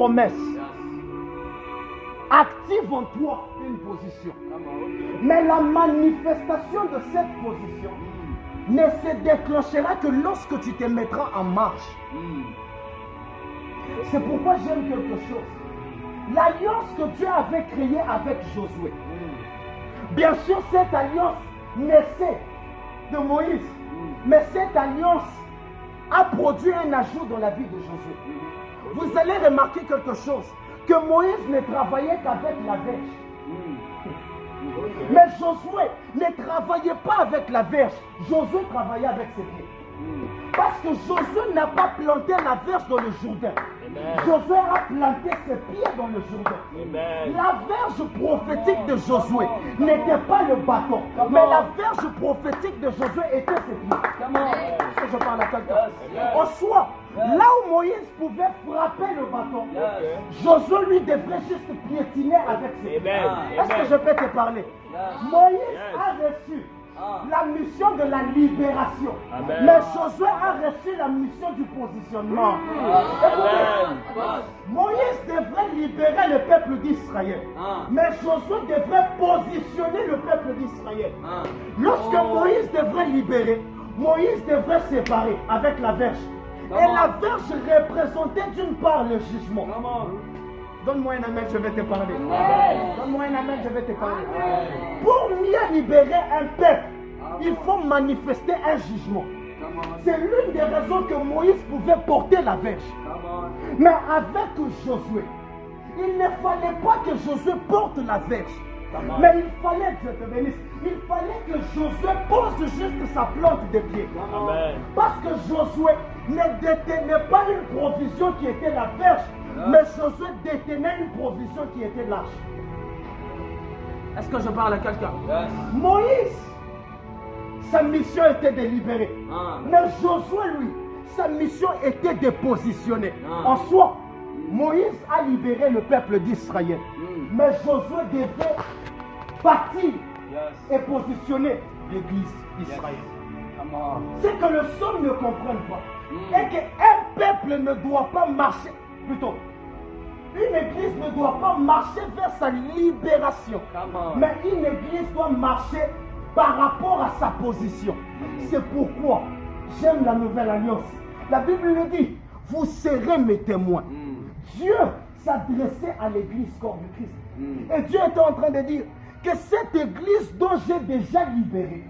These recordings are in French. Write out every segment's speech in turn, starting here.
promesse active en toi une position. Mais la manifestation de cette position ne se déclenchera que lorsque tu te mettras en marche. C'est pourquoi j'aime quelque chose. L'alliance que Dieu avait créée avec Josué. Bien sûr, cette alliance naissait de Moïse. Mais cette alliance a produit un ajout dans la vie de Josué. Vous allez remarquer quelque chose. Que Moïse ne travaillait qu'avec la verge. Mais Josué ne travaillait pas avec la verge. Josué travaillait avec ses pieds. Parce que Josué n'a pas planté la verge dans le Jourdain. Josué a planté ses pieds dans le Jourdain. La verge prophétique de Josué n'était pas le bâton. Mais la verge prophétique de Josué était ses pieds. Est-ce que je parle à quelqu'un? En soi, là où Moïse pouvait frapper le bâton, Josué lui devrait juste piétiner avec ses pieds. Est-ce que je peux te parler? Moïse a reçu la mission de la libération. Mais Josué a reçu la mission du positionnement. Moïse devrait libérer le peuple d'Israël. Mais Josué devrait positionner le peuple d'Israël. Lorsque Moïse devrait libérer, Moïse devrait séparer avec la verge. Et la verge représentait d'une part le jugement. Donne-moi un amen, je vais te parler. Donne-moi un amen, je vais te parler. Pour mieux libérer un peuple, il faut manifester un jugement. C'est l'une des raisons que Moïse pouvait porter la verge. Mais avec Josué, il ne fallait pas que Josué porte la verge. Mais il fallait, Dieu te bénisse, il fallait que Josué pose juste sa plante de pied. Parce que Josué ne détenait pas une provision qui était la verge. Mais Josué détenait une provision qui était l'arche. Est-ce que je parle à quelqu'un? Moïse, sa mission était de libérer. Mais Josué, lui, sa mission était de positionner. En soi, Moïse a libéré le peuple d'Israël. Mais Josué devait bâtir et positionner l'église d'Israël. C'est que le somme ne comprenne pas. Et qu'un peuple ne doit pas marcher. Plutôt, une église ne doit pas marcher vers sa libération. Mais une église doit marcher par rapport à sa position. C'est pourquoi j'aime la nouvelle alliance. La Bible le dit, vous serez mes témoins. Dieu s'adressait à l'église corps du Christ. Et Dieu était en train de dire que cette église dont j'ai déjà libéré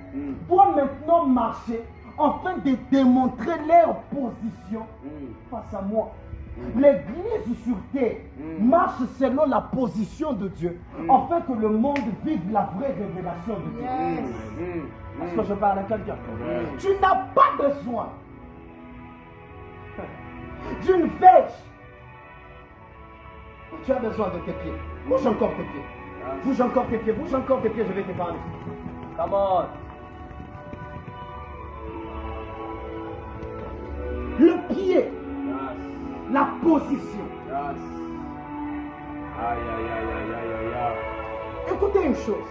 doit maintenant marcher afin de démontrer leur position face à moi. L'église sur terre marche selon la position de Dieu afin que le monde vive la vraie révélation de Dieu. Est-ce que je parle à quelqu'un? Tu n'as pas besoin d'une verge. Tu as besoin de tes pieds. Bouge encore tes pieds. Bouge encore tes pieds. Bouge encore tes pieds. Je vais te parler. Come on. Le pied. La position. Écoutez une chose.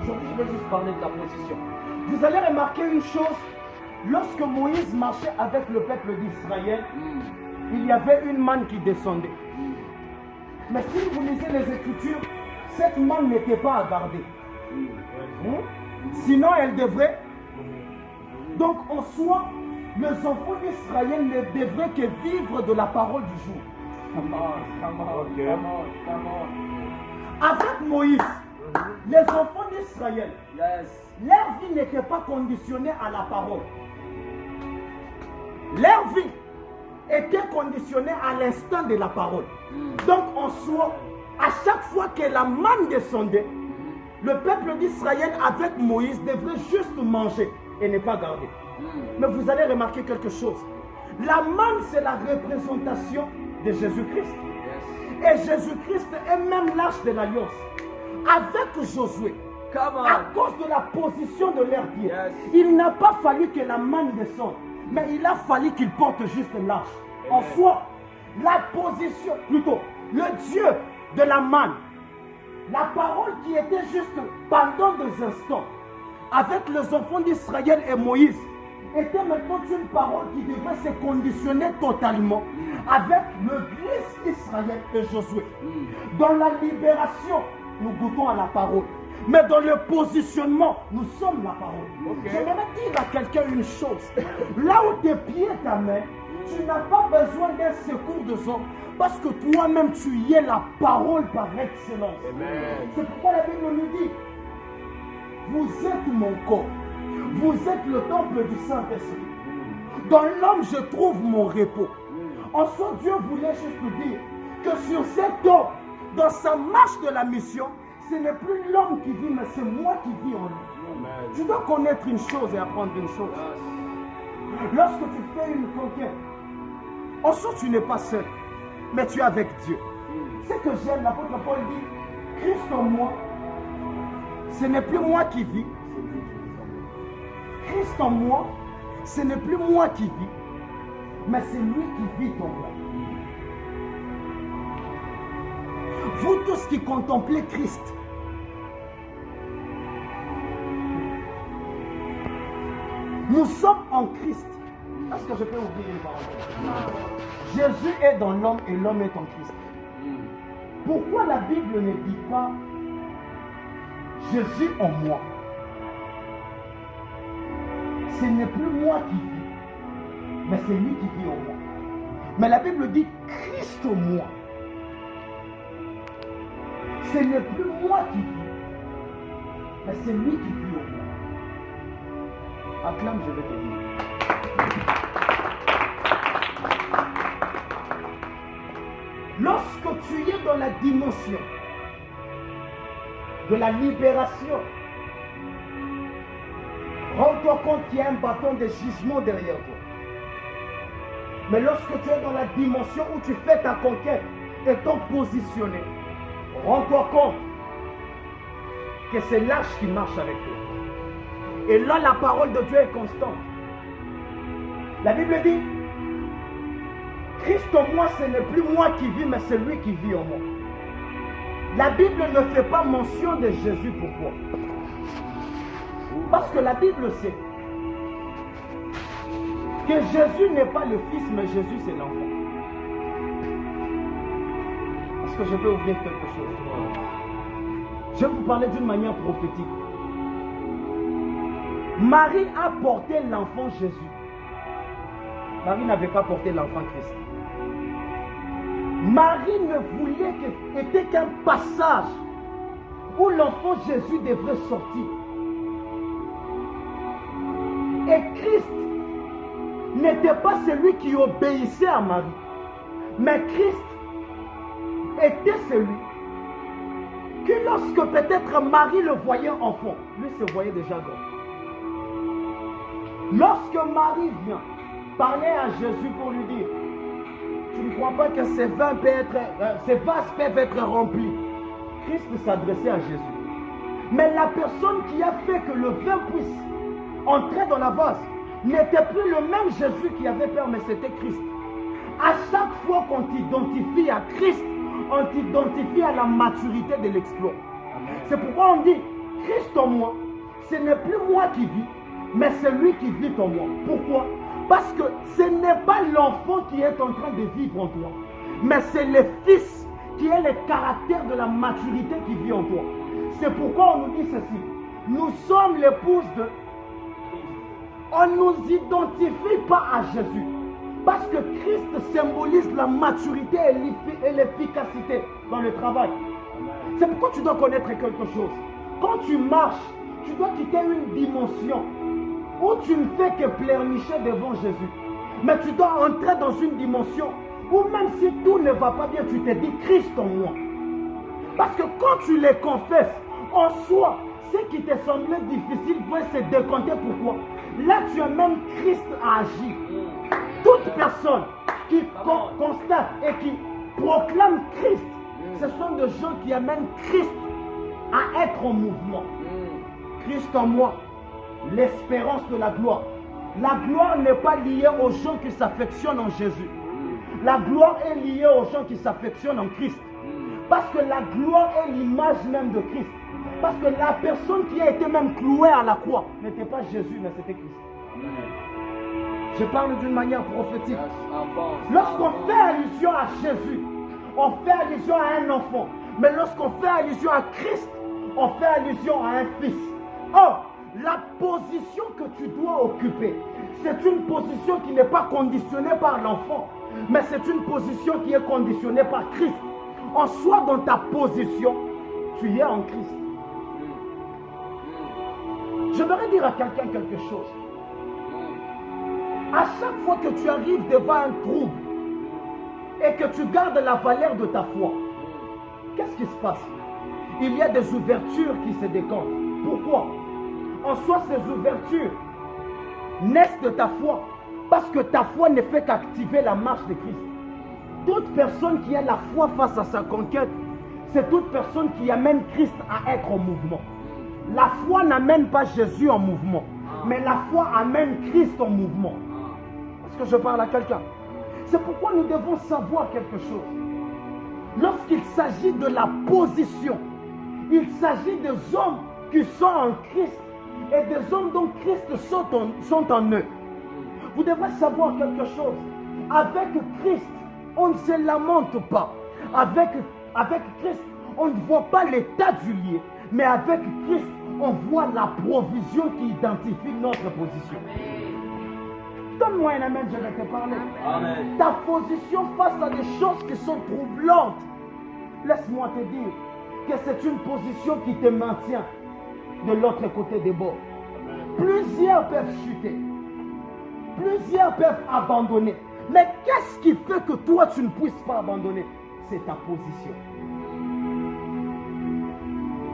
Aujourd'hui, je vais juste parler de la position. Vous allez remarquer une chose. Lorsque Moïse marchait avec le peuple d'Israël, il y avait une manne qui descendait. Mais si vous lisez les Écritures, cette manne n'était pas à garder. Sinon, elle devrait. Donc, en soi, les enfants d'Israël ne devraient que vivre de la parole du jour. Avec Moïse, les enfants d'Israël, leur vie n'était pas conditionnée à la parole. Leur vie était conditionnée à l'instant de la parole. Donc en soi, à chaque fois que la manne descendait, le peuple d'Israël avec Moïse devrait juste manger et ne pas garder. Mais vous allez remarquer quelque chose. La manne, c'est la représentation de Jésus-Christ. Et Jésus-Christ est même l'arche de l'alliance. Avec Josué, à cause de la position de leurs pieds, il n'a pas fallu que la manne descende, mais il a fallu qu'il porte juste l'arche. En soi, la position, plutôt, le Dieu de la manne, la parole qui était juste pendant des instants, avec les enfants d'Israël et Moïse, était maintenant une parole qui devait se conditionner totalement avec l'église Israël et Josué. Dans la libération, nous goûtons à la parole. Mais dans le positionnement, nous sommes la parole. J'aimerais dire à quelqu'un une chose. Là où tes pieds t'amènent, tu n'as pas besoin d'un secours de hommes. Parce que toi-même, tu y es la parole par excellence. C'est pourquoi la Bible nous dit, vous êtes mon corps. Vous êtes le temple du Saint-Esprit. Dans l'homme, je trouve mon repos. En soi, Dieu voulait juste dire que sur cet homme, dans sa marche de la mission, ce n'est plus l'homme qui vit, mais c'est moi qui vis en lui. Tu dois connaître une chose et apprendre une chose. Lorsque tu fais une conquête, en soi, tu n'es pas seul, mais tu es avec Dieu. Ce que j'aime, l'apôtre Paul dit, Christ en moi, ce n'est plus moi qui vis. Christ en moi, ce n'est plus moi qui vis, mais c'est lui qui vit en moi. Vous tous qui contemplez Christ, nous sommes en Christ. Est-ce que je peux ouvrir une parenthèse? Jésus est dans l'homme et l'homme est en Christ. Pourquoi la Bible ne dit pas Jésus en moi? Ce n'est plus moi qui vis, mais c'est lui qui vit en moi. Mais la Bible dit Christ en moi. Ce n'est plus moi qui vis, mais c'est lui qui vit en moi. Acclame, je vais te dire. Lorsque tu es dans la dimension de la libération, rends-toi compte qu'il y a un bâton de jugement derrière toi. Mais lorsque tu es dans la dimension où tu fais ta conquête, étant positionné, rends-toi compte que c'est l'âge qui marche avec toi. Et là, la parole de Dieu est constante. La Bible dit, Christ en moi, ce n'est plus moi qui vis, mais c'est lui qui vit en moi. La Bible ne fait pas mention de Jésus. Pourquoi? Parce que la Bible sait que Jésus n'est pas le Fils, mais Jésus c'est l'enfant. Est-ce que je peux ouvrir quelque chose? Je vais vous parler d'une manière prophétique. Marie a porté l'enfant Jésus. Marie n'avait pas porté l'enfant Christ. Marie ne voulait qu'était qu'un passage où l'enfant Jésus devrait sortir. Et Christ n'était pas celui qui obéissait à Marie. Mais Christ était celui que lorsque peut-être Marie le voyait enfant, lui se voyait déjà grand. Lorsque Marie vient parler à Jésus pour lui dire, tu ne crois pas que ces vases peuvent être remplis? Christ s'adressait à Jésus. Mais la personne qui a fait que le vin puisse entrer dans la vase n'était plus le même Jésus qui avait peur, mais c'était Christ. À chaque fois qu'on t'identifie à Christ, on t'identifie à la maturité de l'exploit. C'est pourquoi on dit, Christ en moi, ce n'est plus moi qui vis, mais c'est lui qui vit en moi. Pourquoi? Parce que ce n'est pas l'enfant qui est en train de vivre en toi, mais c'est le Fils qui est le caractère de la maturité qui vit en toi. C'est pourquoi on nous dit ceci. Nous sommes l'épouse de... On ne nous identifie pas à Jésus. Parce que Christ symbolise la maturité et l'efficacité dans le travail. C'est pourquoi tu dois connaître quelque chose. Quand tu marches, tu dois quitter une dimension où tu ne fais que pleurnicher devant Jésus. Mais tu dois entrer dans une dimension où même si tout ne va pas bien, tu te dis Christ en moi. Parce que quand tu les confesses, en soi, ce qui te semblait difficile va se décompter. Pourquoi? Là, tu as même Christ à agir. Toute personne qui constate et qui proclame Christ, ce sont des gens qui amènent Christ à être en mouvement. Christ en moi, l'espérance de la gloire. La gloire n'est pas liée aux gens qui s'affectionnent en Jésus. La gloire est liée aux gens qui s'affectionnent en Christ. Parce que la gloire est l'image même de Christ. Parce que la personne qui a été même clouée à la croix n'était pas Jésus, mais c'était Christ. Je parle d'une manière prophétique. Lorsqu'on fait allusion à Jésus, on fait allusion à un enfant. Mais lorsqu'on fait allusion à Christ, on fait allusion à un fils. Or, la position que tu dois occuper, c'est une position qui n'est pas conditionnée par l'enfant, mais c'est une position qui est conditionnée par Christ. En soi, dans ta position, tu es en Christ. J'aimerais dire à quelqu'un quelque chose. À chaque fois que tu arrives devant un trouble et que tu gardes la valeur de ta foi, qu'est-ce qui se passe? Il y a des ouvertures qui se décantent. Pourquoi? En soi, ces ouvertures naissent de ta foi, parce que ta foi ne fait qu'activer la marche de Christ. Toute personne qui a la foi face à sa conquête, c'est toute personne qui amène Christ à être en mouvement. La foi n'amène pas Jésus en mouvement, mais la foi amène Christ en mouvement. Est-ce que je parle à quelqu'un? C'est pourquoi nous devons savoir quelque chose. Lorsqu'il s'agit de la position, il s'agit des hommes qui sont en Christ et des hommes dont Christ sont en eux. Vous devrez savoir quelque chose. Avec Christ, on ne se lamente pas. Avec Christ, on ne voit pas l'état du lieu. Mais avec Christ, on voit la provision qui identifie notre position. Donne-moi un amen, je vais te parler. Amen. Ta position face à des choses qui sont troublantes, laisse-moi te dire que c'est une position qui te maintient de l'autre côté des bords. Plusieurs peuvent chuter. Plusieurs peuvent abandonner. Mais qu'est-ce qui fait que toi, tu ne puisses pas abandonner? C'est ta position.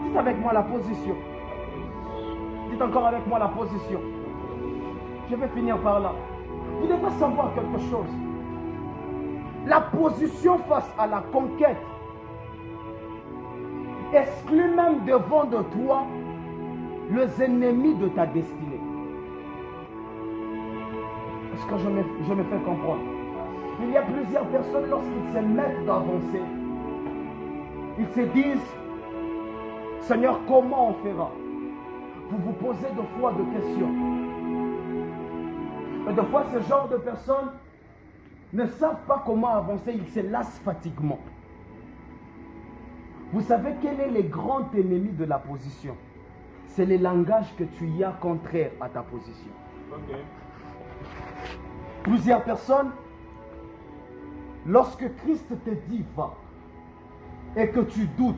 Dites avec moi la position. Dites encore avec moi la position. Je vais finir par là. Vous devez savoir quelque chose. La position face à la conquête exclut même devant de toi les ennemis de ta destinée. Est-ce que je me fais comprendre? Il y a plusieurs personnes, lorsqu'ils se mettent d'avancer, ils se disent, Seigneur, comment on fera? Vous vous posez de fois de questions. Et de fois, ce genre de personnes ne savent pas comment avancer, ils se lassent fatiguement. Vous savez quel est le grand ennemi de la position? C'est le langage que tu y as contraire à ta position. Okay. Plusieurs personnes, lorsque Christ te dit va et que tu doutes,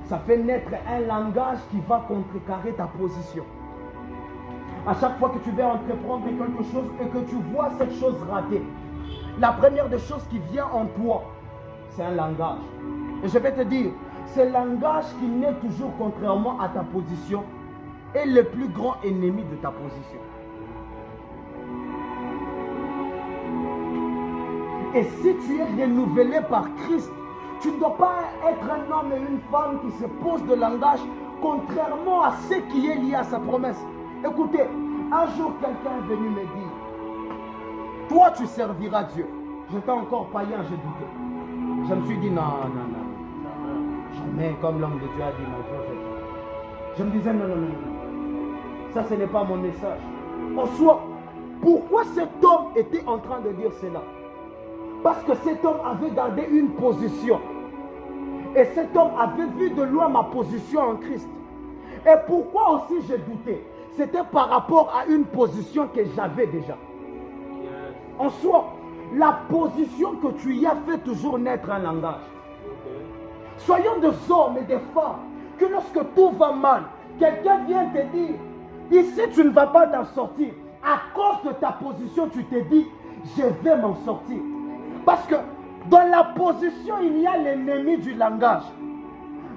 ça fait naître un langage qui va contrecarrer ta position. À chaque fois que tu vas entreprendre quelque chose et que tu vois cette chose ratée, la première des choses qui vient en toi, c'est un langage. Et je vais te dire, ce langage qui naît toujours contrairement à ta position est le plus grand ennemi de ta position. Et si tu es renouvelé par Christ, tu ne dois pas être un homme et une femme qui se posent de langage contrairement à ce qui est lié à sa promesse. Écoutez, un jour quelqu'un est venu me dire, toi tu serviras Dieu. J'étais encore païen, j'ai douté. Je me suis dit non. Jamais comme l'homme de Dieu a dit mon prophète. Je me disais non. Ça ce n'est pas mon message. En soi, pourquoi cet homme était en train de dire cela? Parce que cet homme avait gardé une position. Et cet homme avait vu de loin ma position en Christ. Et pourquoi aussi j'ai douté? C'était par rapport à une position que j'avais déjà. En soi, la position que tu y as fait toujours naître un langage. Soyons des hommes et des femmes que lorsque tout va mal, quelqu'un vient te dire, ici tu ne vas pas t'en sortir. À cause de ta position, tu te dis, je vais m'en sortir. Parce que dans la position, il y a l'ennemi du langage.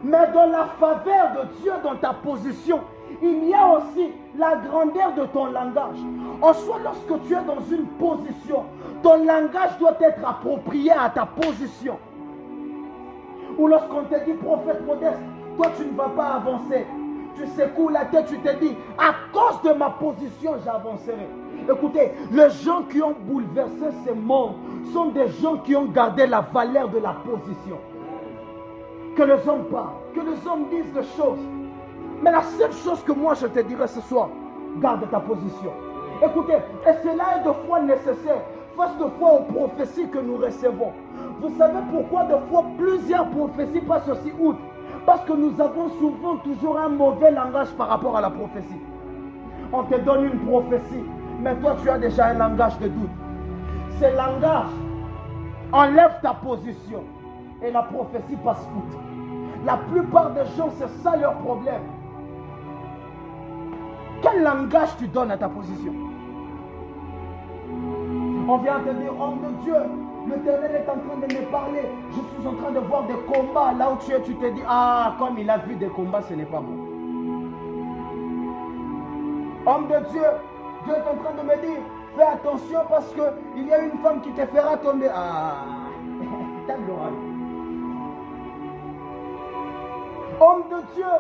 Mais dans la faveur de Dieu, dans ta position, il y a aussi la grandeur de ton langage. En soi, lorsque tu es dans une position, ton langage doit être approprié à ta position. Ou lorsqu'on te dit prophète modeste, toi tu ne vas pas avancer. Tu secoues la tête, tu te dis, à cause de ma position, j'avancerai. Écoutez, les gens qui ont bouleversé ce monde sont des gens qui ont gardé la valeur de la position. Que les hommes parlent, que les hommes disent des choses. Mais la seule chose que moi je te dirais ce soir, garde ta position. Écoutez, et cela est de fois nécessaire face de fois aux prophéties que nous recevons. Vous savez pourquoi de fois plusieurs prophéties passent aussi outre? Parce que nous avons souvent toujours un mauvais langage par rapport à la prophétie. On te donne une prophétie, mais toi tu as déjà un langage de doute. Ce langage enlève ta position et la prophétie passe outre. La plupart des gens, c'est ça leur problème. Quel langage tu donnes à ta position? On vient te dire, homme de Dieu, l'Éternel est en train de me parler. Je suis en train de voir des combats. Là où tu es, tu te dis, ah, comme il a vu des combats, ce n'est pas bon. Homme de Dieu, Dieu est en train de me dire, fais attention parce qu'il y a une femme qui te fera tomber. Ah, t'as l'oreille. Homme de Dieu,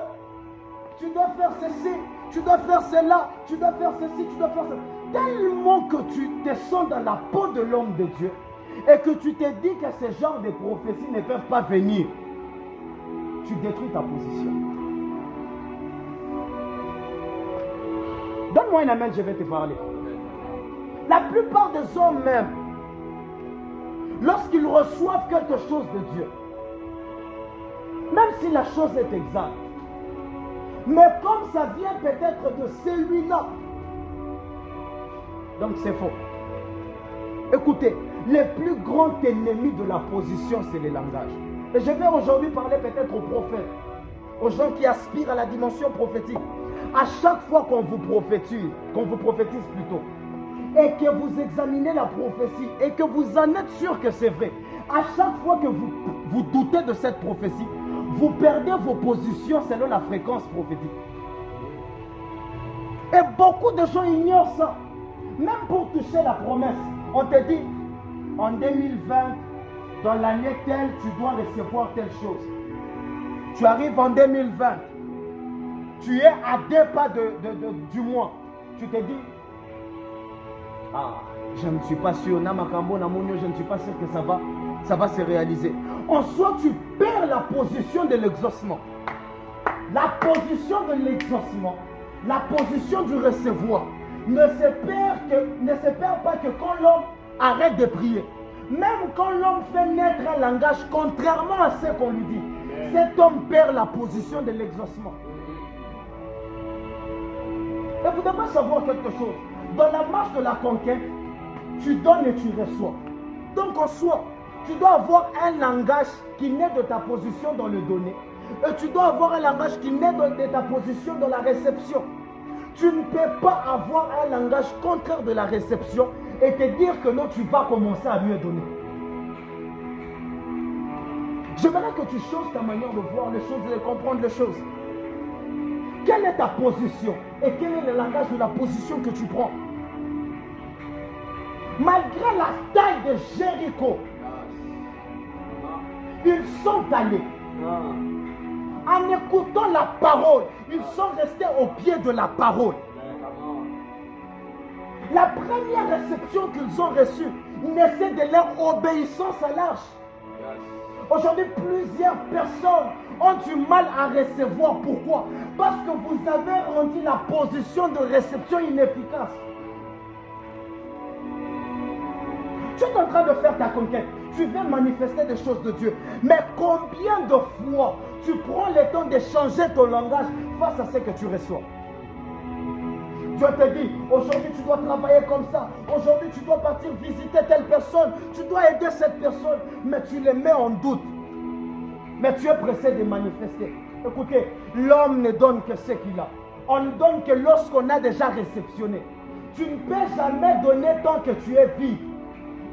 tu dois faire ceci, tu dois faire cela, tu dois faire ceci, tu dois faire cela. Tellement que tu te sens dans la peau de l'homme de Dieu et que tu te dis que ce genre de prophéties ne peuvent pas venir, tu détruis ta position. Donne-moi un amen, je vais te parler. La plupart des hommes même, lorsqu'ils reçoivent quelque chose de Dieu, même si la chose est exacte, mais comme ça vient peut-être de celui-là, donc c'est faux. Écoutez, le plus grand ennemi de la position, c'est le langage. Et je vais aujourd'hui parler peut-être aux prophètes, aux gens qui aspirent à la dimension prophétique. À chaque fois qu'on vous prophétise plutôt, et que vous examinez la prophétie, et que vous en êtes sûr que c'est vrai, à chaque fois que vous doutez de cette prophétie, vous perdez vos positions selon la fréquence prophétique. Et beaucoup de gens ignorent ça. Même pour toucher la promesse, on te dit, en 2020, dans l'année telle, tu dois recevoir telle chose. Tu arrives en 2020, tu es à 2 pas du mois. Tu te dis, ah, je ne suis pas sûr, je ne suis pas sûr que ça va se réaliser. En soi, tu perds la position de l'exaucement. La position de l'exaucement, la position du recevoir, ne se perd pas que quand l'homme arrête de prier. Même quand l'homme fait naître un langage contrairement à ce qu'on lui dit, cet homme perd la position de l'exaucement. Et vous devez savoir quelque chose. Dans la marche de la conquête, tu donnes et tu reçois. Donc en soi, tu dois avoir un langage qui naît de ta position dans le donner. Et tu dois avoir un langage qui naît de ta position dans la réception. Tu ne peux pas avoir un langage contraire de la réception et te dire que non, tu vas commencer à mieux donner. J'aimerais que tu changes ta manière de voir les choses et de comprendre les choses. Quelle est ta position et quel est le langage de la position que tu prends? Malgré la taille de Jéricho, ils sont allés. En écoutant la parole, ils sont restés au pied de la parole. La première réception qu'ils ont reçue naissait de leur obéissance à l'arche. Aujourd'hui, plusieurs personnes ont du mal à recevoir. Pourquoi? Parce que vous avez rendu la position de réception inefficace. Tu es en train de faire ta conquête. Tu veux manifester des choses de Dieu. Mais combien de fois tu prends le temps de changer ton langage face à ce que tu reçois? Dieu te dit, aujourd'hui tu dois travailler comme ça. Aujourd'hui tu dois partir visiter telle personne. Tu dois aider cette personne. Mais tu les mets en doute. Mais tu es pressé de manifester. Écoutez, l'homme ne donne que ce qu'il a. On ne donne que lorsqu'on a déjà réceptionné. Tu ne peux jamais donner tant que tu es vide.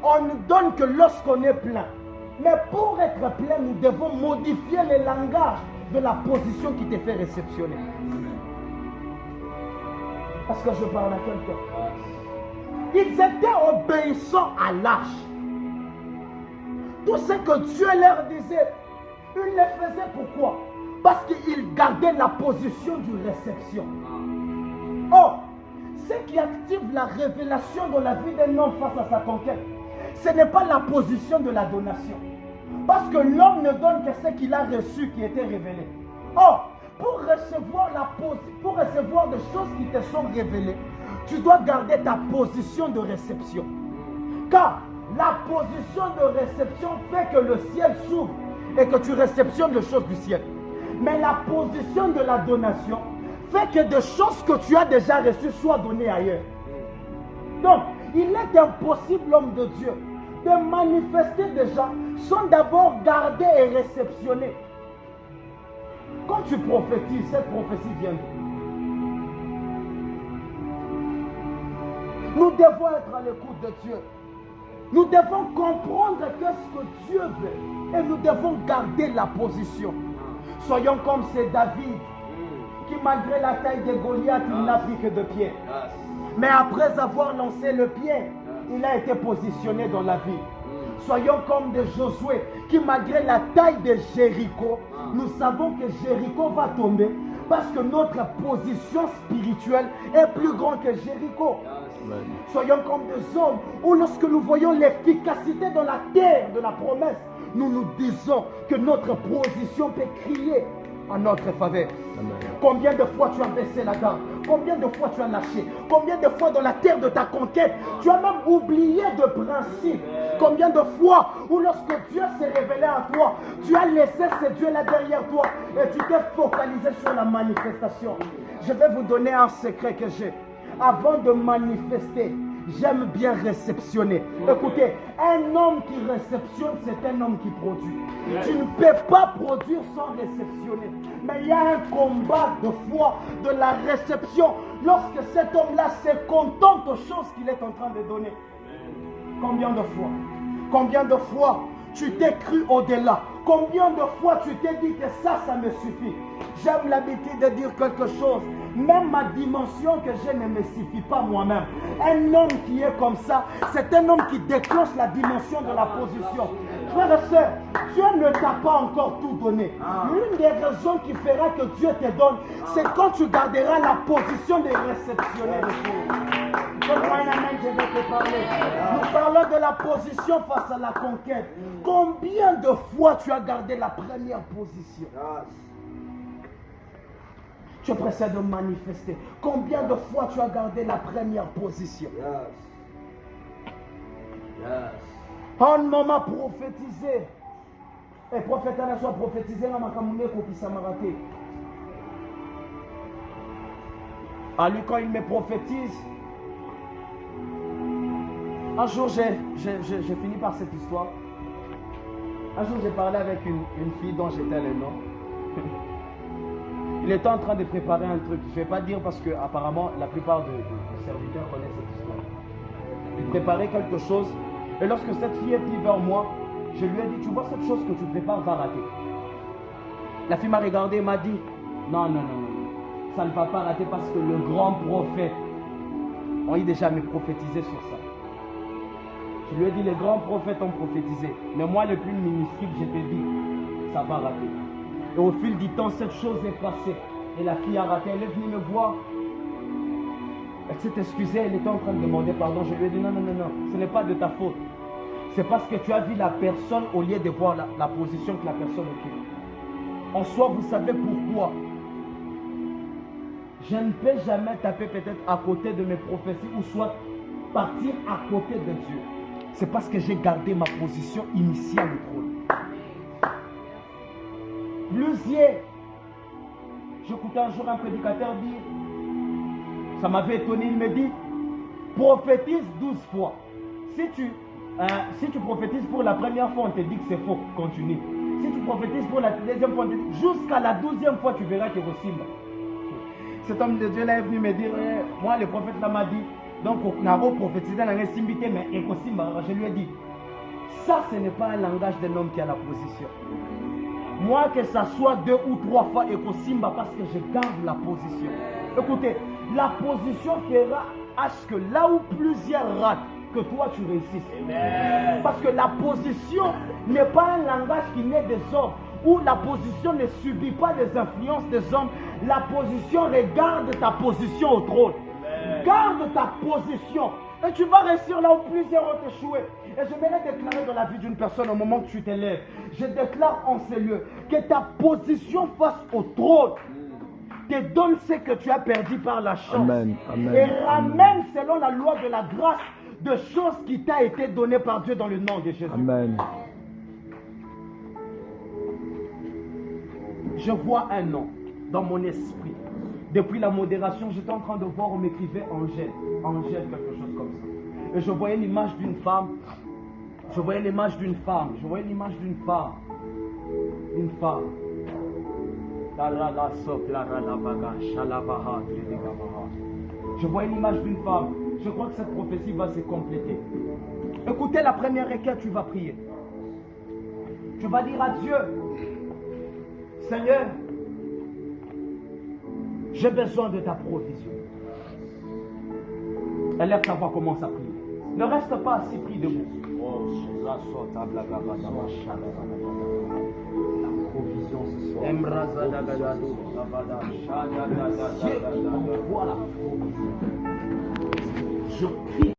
On ne donne que lorsqu'on est plein. Mais pour être plein, nous devons modifier le langage de la position qui te fait réceptionner. Est-ce que je parle à quelqu'un? Ils étaient obéissants à l'arche. Tout ce que Dieu leur disait, ils le faisaient pourquoi? Parce qu'ils gardaient la position de réception. Or, ce qui active la révélation dans la vie d'un homme face à sa conquête, ce n'est pas la position de la donation. Parce que l'homme ne donne que ce qu'il a reçu qui était révélé. Or, pour recevoir des choses qui te sont révélées, tu dois garder ta position de réception. Car la position de réception fait que le ciel s'ouvre et que tu réceptionnes les choses du ciel. Mais la position de la donation fait que des choses que tu as déjà reçues soient données ailleurs. Donc, il est impossible, l'homme de Dieu, de manifester déjà sans d'abord garder et réceptionner. Quand tu prophétises, cette prophétie vient d'où? Nous devons être à l'écoute de Dieu. Nous devons comprendre qu'est-ce que Dieu veut et nous devons garder la position. Soyons comme c'est David qui, malgré la taille de Goliath, il n'a pris que 2 pieds. Mais après avoir lancé le pied, il a été positionné dans la vie. Soyons comme de Josué qui, malgré la taille de Jéricho, nous savons que Jéricho va tomber parce que notre position spirituelle est plus grande que Jéricho. Soyons comme des hommes où lorsque nous voyons l'efficacité dans la terre de la promesse, nous nous disons que notre position peut crier en notre faveur. Amen. Combien de fois tu as baissé la garde? Combien de fois tu as lâché? Combien de fois dans la terre de ta conquête, tu as même oublié de principe? Combien de fois où lorsque Dieu s'est révélé à toi, tu as laissé ce Dieu-là derrière toi et tu t'es focalisé sur la manifestation? Je vais vous donner un secret que j'ai. Avant de manifester, j'aime bien réceptionner. Écoutez, un homme qui réceptionne, c'est un homme qui produit. Tu ne peux pas produire sans réceptionner. Mais il y a un combat de foi, de la réception. Lorsque cet homme-là se contente aux choses qu'il est en train de donner. Combien de fois tu t'es cru au-delà? Combien de fois tu t'es dit que ça me suffit? J'aime l'habitude de dire quelque chose. Même ma dimension que j'ai ne me suffit pas moi-même. Un homme qui est comme ça, c'est un homme qui déclenche la dimension de la position. Frères et sœurs, Dieu ne t'a pas encore tout donné. L'une des raisons qui fera que Dieu te donne, c'est quand tu garderas la position de réceptionner les choses. Donne-moi un amen, je vais te parler. Nous parlons de la position face à la conquête. Combien de fois tu as gardé la première position? Tu es pressé de manifester. Combien de fois tu as gardé la première position? Un moment prophétisé. Et prophète à la soit prophétisé dans ma camouflée pour qu'il s'amarate. À lui, quand il me prophétise, un jour j'ai fini par cette histoire. Un jour j'ai parlé avec une fille dont j'étais le nom. Il était en train de préparer un truc. Je ne vais pas dire parce que apparemment la plupart des serviteurs connaissent cette histoire. Il préparait quelque chose. Et lorsque cette fille est venue vers moi, je lui ai dit, tu vois cette chose que tu prépares va rater. La fille m'a regardé et m'a dit, non, ça ne va pas rater parce que le grand prophète, on y déjà me prophétisé sur ça. Je lui ai dit, les grands prophètes ont prophétisé. Mais moi, le plus minuscule, je t'ai dit, ça va rater. Et au fil du temps, cette chose est passée. Et la fille a raté. Elle est venue me voir. Elle s'est excusée. Elle était en train de demander pardon. Je lui ai dit non. Ce n'est pas de ta faute. C'est parce que tu as vu la personne au lieu de voir la position que la personne occupe. En soi, vous savez pourquoi. Je ne peux jamais taper peut-être à côté de mes prophéties ou soit partir à côté de Dieu. C'est parce que j'ai gardé ma position initiale au trône. Plusieurs. J'écoutais un jour un prédicateur dire, ça m'avait étonné, il me dit, prophétise 12 fois. Si tu prophétises pour la première fois, on te dit que c'est faux, continue. Si tu prophétises pour la deuxième fois, on te dit, jusqu'à la 12e fois, tu verras que Rosimba. Cet homme de Dieu là est venu me dire, moi le prophète là m'a dit, donc on a prophétisé dans les simbité, mais je lui ai dit, ça ce n'est pas un langage d'un homme qui a la position. Moi, que ça soit 2 ou 3 fois Ekosimba parce que je garde la position. Écoutez, la position fera à ce que là où plusieurs ratent, que toi tu réussisses. Amen. Parce que la position n'est pas un langage qui naît des hommes, où la position ne subit pas les influences des hommes. La position regarde ta position au trône. Amen. Garde ta position. Et tu vas réussir là où plusieurs ont échoué. Et je vais déclarer dans la vie d'une personne au moment que tu t'élèves. Je déclare en ces lieux que ta position face au trône te donne ce que tu as perdu par la chance. Amen. Amen. Et ramène selon la loi de la grâce de choses qui t'a été données par Dieu dans le nom de Jésus. Amen. Je vois un nom dans mon esprit. Depuis la modération, j'étais en train de voir, on m'écrivait Angèle. Angèle, quelque chose comme ça. Et je voyais l'image d'une femme. Je voyais l'image d'une femme. Je voyais l'image d'une femme. Une femme. Je voyais l'image d'une femme. Je crois que cette prophétie va se compléter. Écoutez la première requête, tu vas prier. Tu vas dire à Dieu, Seigneur, j'ai besoin de ta provision. Élève ta voix, commence à prier. Ne reste pas assis, prie debout. La provision ce soir. Dieu envoie la provision. Je prie.